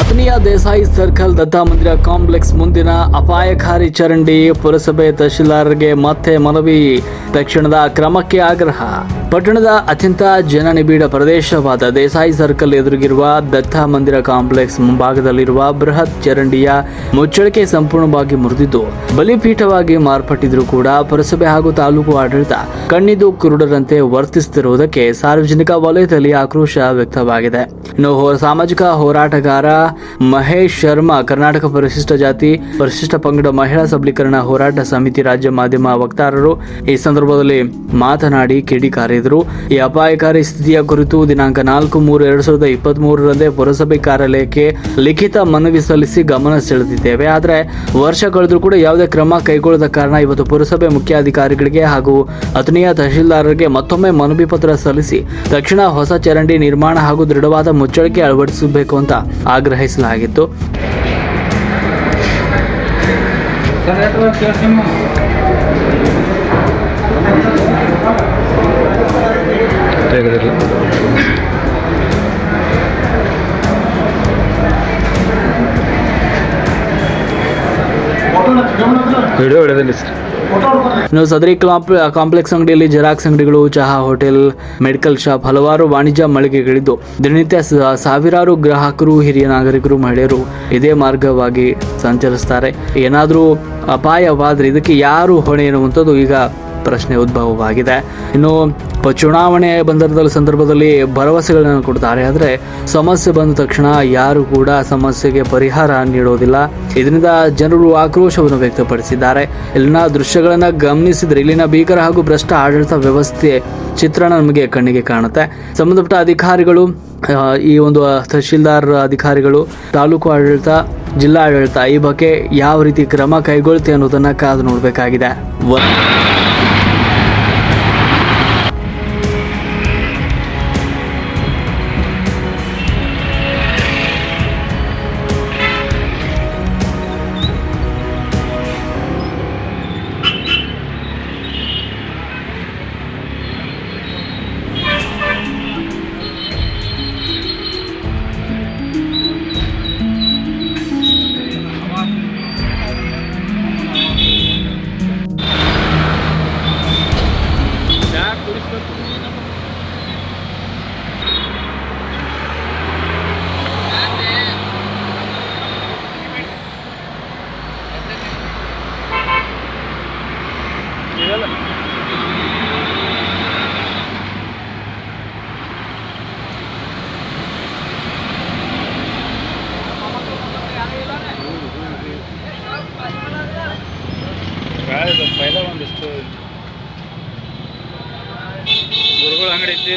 ಅಥಣಿಯ Desai circle Datta ಮಂದಿರ complex ಮುಂದಿನ ಅಪಾಯಕಾರಿ ಚರಂಡಿ, ಪುರಸಭೆ ತಹಶೀಲ್ದಾರ್ಗೆ ಮತ್ತೆ ಮನವಿ, ತಕ್ಷಣದ ಕ್ರಮಕ್ಕೆ ಆಗ್ರಹ. ಪಟ್ಟಣದ ಅತ್ಯಂತ ಜನನಿಬಿಡ ಪ್ರದೇಶವಾದ ದೇಸಾಯಿ ಸರ್ಕಲ್ ಎದುರಿಗಿರುವ ದತ್ತಾ ಮಂದಿರ ಕಾಂಪ್ಲೆಕ್ಸ್ ಮುಂಭಾಗದಲ್ಲಿರುವ ಬೃಹತ್ ಚರಂಡಿಯ ಮುಚ್ಚಳಿಕೆ ಸಂಪೂರ್ಣವಾಗಿ ಮುರಿದಿದ್ದು ಬಲಿಪೀಠವಾಗಿ ಮಾರ್ಪಟ್ಟಿದ್ರೂ ಕೂಡ ಪುರಸಭೆ ಹಾಗೂ ತಾಲೂಕು ಆಡಳಿತ ಕಣ್ಣಿದ್ದು ಕುರುಡರಂತೆ ವರ್ತಿಸುತ್ತಿರುವುದಕ್ಕೆ ಸಾರ್ವಜನಿಕ ವಲಯದಲ್ಲಿ ಆಕ್ರೋಶ ವ್ಯಕ್ತವಾಗಿದೆ. ಇನ್ನು ಸಾಮಾಜಿಕ ಹೋರಾಟಗಾರ ಮಹೇಶ್ ಶರ್ಮಾ, ಕರ್ನಾಟಕ ಪರಿಶಿಷ್ಟ ಜಾತಿ ಪರಿಶಿಷ್ಟ ಪಂಗಡ ಮಹಿಳಾ ಸಬಲೀಕರಣ ಹೋರಾಟ ಸಮಿತಿ ರಾಜ್ಯ ಮಾಧ್ಯಮ ವಕ್ತಾರರು ಈ ಸಂದರ್ಭದಲ್ಲಿ ಮಾತನಾಡಿ ಕಿಡಿಕಾರಿದರು. ಈ ಅಪಾಯಕಾರಿ ಸ್ಥಿತಿಯ ಕುರಿತು ದಿನಾಂಕ 4/3/2023ರಂದೇ ಪುರಸಭೆ ಕಾರ್ಯಾಲಯಕ್ಕೆ ಲಿಖಿತ ಮನವಿ ಸಲ್ಲಿಸಿ ಗಮನ ಸೆಳೆದಿದ್ದೇವೆ. ಆದರೆ ವರ್ಷ ಕಳೆದರೂ ಕೂಡ ಯಾವುದೇ ಕ್ರಮ ಕೈಗೊಳ್ಳದ ಕಾರಣ ಇವತ್ತು ಪುರಸಭೆ ಮುಖ್ಯಾಧಿಕಾರಿಗಳಿಗೆ ಹಾಗೂ ಅಥಣಿಯ ತಹಶೀಲ್ದಾರರಿಗೆ ಮತ್ತೊಮ್ಮೆ ಮನವಿ ಪತ್ರ ಸಲ್ಲಿಸಿ ತಕ್ಷಣ ಹೊಸ ಚರಂಡಿ ನಿರ್ಮಾಣ ಹಾಗೂ ದೃಢವಾದ ಮುಚ್ಚಳಿಕೆ ಅಳವಡಿಸಬೇಕು ಅಂತ ಆಗ್ರಹಿಸಲಾಗಿತ್ತು. ಇನ್ನು ಸದರಿ ಕಾಂಪ್ಲೆಕ್ಸ್ ಅಂಗಡಿಯಲ್ಲಿ ಜೆರಾಕ್ಸ್ ಅಂಗಡಿಗಳು, ಚಹಾ, ಹೋಟೆಲ್, ಮೆಡಿಕಲ್ ಶಾಪ್, ಹಲವಾರು ವಾಣಿಜ್ಯ ಮಳಿಗೆಗಳಿದ್ದು ದಿನನಿತ್ಯ ಸಾವಿರಾರು ಗ್ರಾಹಕರು, ಹಿರಿಯ ನಾಗರಿಕರು, ಮಹಿಳೆಯರು ಇದೇ ಮಾರ್ಗವಾಗಿ ಸಂಚರಿಸ್ತಾರೆ. ಏನಾದರೂ ಅಪಾಯವಾದರೆ ಇದಕ್ಕೆ ಯಾರು ಹೊಣೆ ಎನ್ನುವಂಥದ್ದು ಈಗ ಪ್ರಶ್ನೆ ಉದ್ಭವವಾಗಿದೆ. ಇನ್ನು ಚುನಾವಣೆ ಸಂದರ್ಭದಲ್ಲಿ ಭರವಸೆಗಳನ್ನು ಕೊಡ್ತಾರೆ, ಆದರೆ ಸಮಸ್ಯೆ ಬಂದ ತಕ್ಷಣ ಯಾರು ಕೂಡ ಸಮಸ್ಯೆಗೆ ಪರಿಹಾರ ನೀಡೋದಿಲ್ಲ. ಇದರಿಂದ ಜನರು ಆಕ್ರೋಶವನ್ನು ವ್ಯಕ್ತಪಡಿಸಿದ್ದಾರೆ. ಇಲ್ಲಿನ ದೃಶ್ಯಗಳನ್ನು ಗಮನಿಸಿದರೆ ಇಲ್ಲಿನ ಭೀಕರ ಹಾಗೂ ಭ್ರಷ್ಟ ಆಡಳಿತ ವ್ಯವಸ್ಥೆ ಚಿತ್ರಣ ನಮಗೆ ಕಣ್ಣಿಗೆ ಕಾಣುತ್ತೆ. ಸಂಬಂಧಪಟ್ಟ ಅಧಿಕಾರಿಗಳು, ಈ ಒಂದು ತಹಶೀಲ್ದಾರ್ ಅಧಿಕಾರಿಗಳು, ತಾಲೂಕು ಆಡಳಿತ, ಜಿಲ್ಲಾ ಆಡಳಿತ ಈ ಬಗ್ಗೆ ಯಾವ ರೀತಿ ಕ್ರಮ ಕೈಗೊಳ್ಳುತ್ತೆ ಅನ್ನೋದನ್ನು ಕಾದು ನೋಡಬೇಕಾಗಿದೆ. ಒಂದಿಷ್ಟು ಗುರುಗಳ ಅಂಗಡಿ ಐತಿ.